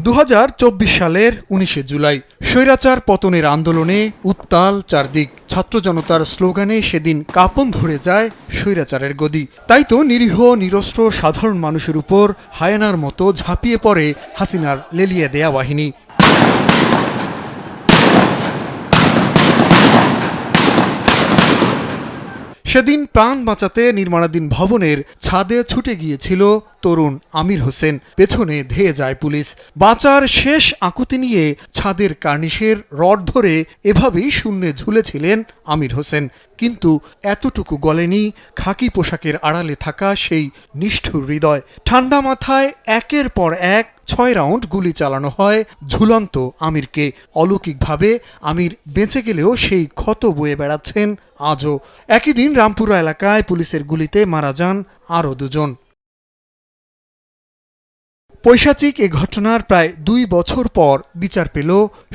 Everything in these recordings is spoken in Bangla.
2024 সালের 19 জুলাই স্বৈরাচার পতনের আন্দোলনে উত্তাল চারদিক। ছাত্র জনতার স্লোগানে সেদিন কাঁপন ধরে যায় স্বৈরাচারের গদি। তাই তো নিরীহ নিরস্ত্র সাধারণ মানুষের উপর হায়েনার মতো ঝাঁপিয়ে পড়ে হাসিনার লেলিয়ে দেয়া বাহিনী। সেদিন প্রাণ বাঁচাতে নির্মাণাধীন ভবনের ছাদে ছুটে গিয়েছিল তরুণ আমির হোসেন। পেছনে ধেয়ে যায় পুলিশ। বাঁচার শেষ আকুতি নিয়ে ছাদের কার্নিশের রড ধরে এভাবেই শূন্যে ঝুলেছিলেন আমির হোসেন। কিন্তু এতটুকু গলেনি খাকি পোশাকের আড়ালে থাকা সেই নিষ্ঠুর হৃদয়। ঠান্ডা মাথায় একের পর এক 6 রাউন্ড গুলি চালানো হয় ঝুলন্ত আমিরকে। অলৌকিকভাবে আমির বেঁচে গেলেও সেই ক্ষত বয়ে বেড়াচ্ছেন আজও। একই দিন রামপুরা এলাকায় পুলিশের গুলিতে মারা যান আরও 2 জন। পৈশাচিক এ ঘটনার প্রায় 2 বছর পর বিচার পেল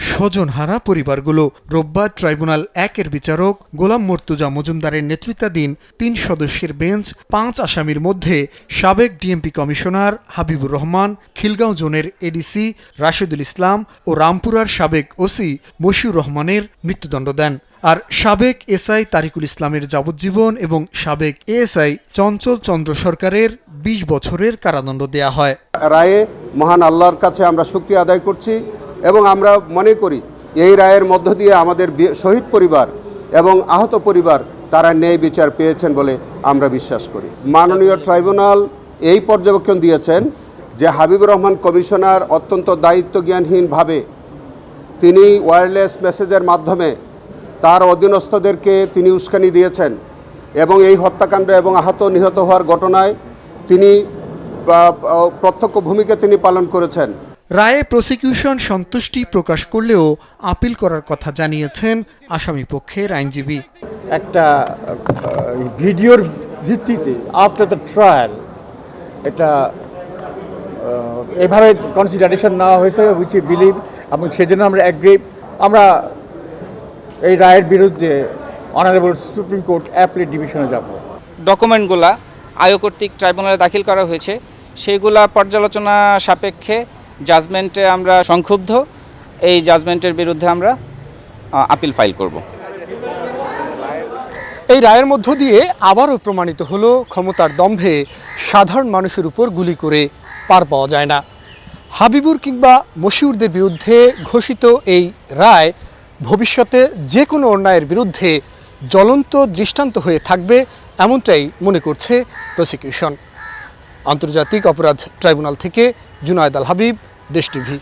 স্বজনহারা পরিবারগুলো। রোববার ট্রাইব্যুনাল 1-এর বিচারক গোলাম মর্তুজা মজুমদারের নেতৃত্বাধীন 3 সদস্যের বেঞ্চ 5 আসামির মধ্যে সাবেক ডিএমপি কমিশনার হাবিবুর রহমান, খিলগাঁও জোনের এডিসি রাশেদুল ইসলাম ও রামপুরার সাবেক ওসি মশিউর রহমানের মৃত্যুদণ্ড দেন। আর সাবেক এসআই তারিকুল ইসলামের যাবজ্জীবন এবং সাবেক এএসআই চঞ্চল চন্দ্র সরকারের 20 বছরের কারাদণ্ড দেয়া হয়। রায়ে মহান আল্লাহর কাছে আমরা শুকরিয়া আদায় করছি এবং আমরা মনে করি এই রায়ের মধ্য দিয়ে আমাদের শহীদ পরিবার এবং আহত পরিবার তারা ন্যায় বিচার পেয়েছেন বলে আমরা বিশ্বাস করি। মাননীয় ট্রাইব্যুনাল এই পর্যবেক্ষণ দিয়েছেন যে হাবিবুর রহমান কমিশনার অত্যন্ত দায়িত্বজ্ঞানহীনভাবে তিনি ওয়্যারলেস মেসেজের মাধ্যমে তার অধীনস্থদেরকে তিনি উস্কানি দিয়েছেন এবং এই হত্যাকাণ্ড এবং আহত নিহত হওয়ার ঘটনায় তিনি প্রত্যক্ষ ভূমিকা তিনি পালন করেছেন। রায়ে প্রসিকিউশন সন্তুষ্টি প্রকাশ করলেও আপিল করার কথা জানিয়েছেন আসামি পক্ষের আইনজীবী। একটা ভিডিওর ভিত্তিতে আফটার দ্য ট্রায়াল এটা এভাবে কনসিডারেশন নেওয়া হয়েছে উইচ উই বিলিভ, এবং সেজন্য আমরা অ্যাগ্রি। আমরা এই রায়ের বিরুদ্ধে অনারেবল সুপ্রিম কোর্ট অ্যাপিলেট ডিভিশনে যাব। ডকুমেন্টগুলা আয়োগ কর্তৃক ট্রাইব্যুনালে দাখিল করা হয়েছে, সেইগুলা পর্যালোচনা সাপেক্ষে জাজমেন্টে আমরা সংক্ষুব্ধ। এই জাজমেন্টের বিরুদ্ধে আমরা আপিল ফাইল করব। এই রায়ের মধ্য দিয়ে আবারও প্রমাণিত হলো ক্ষমতার দম্ভে সাধারণ মানুষের উপর গুলি করে পার পাওয়া যায় না। হাবিবুর কিংবা মশিউরদের বিরুদ্ধে ঘোষিত এই রায় ভবিষ্যতে যে কোনো অন্যায়ের বিরুদ্ধে জ্বলন্ত দৃষ্টান্ত হয়ে থাকবে এমনটাই মনে করছে প্রসিকিউশন। আন্তর্জাতিক অপরাধ ট্রাইব্যুনাল থেকে জুনায়েদ আল হাবিব, দেশ টিভি।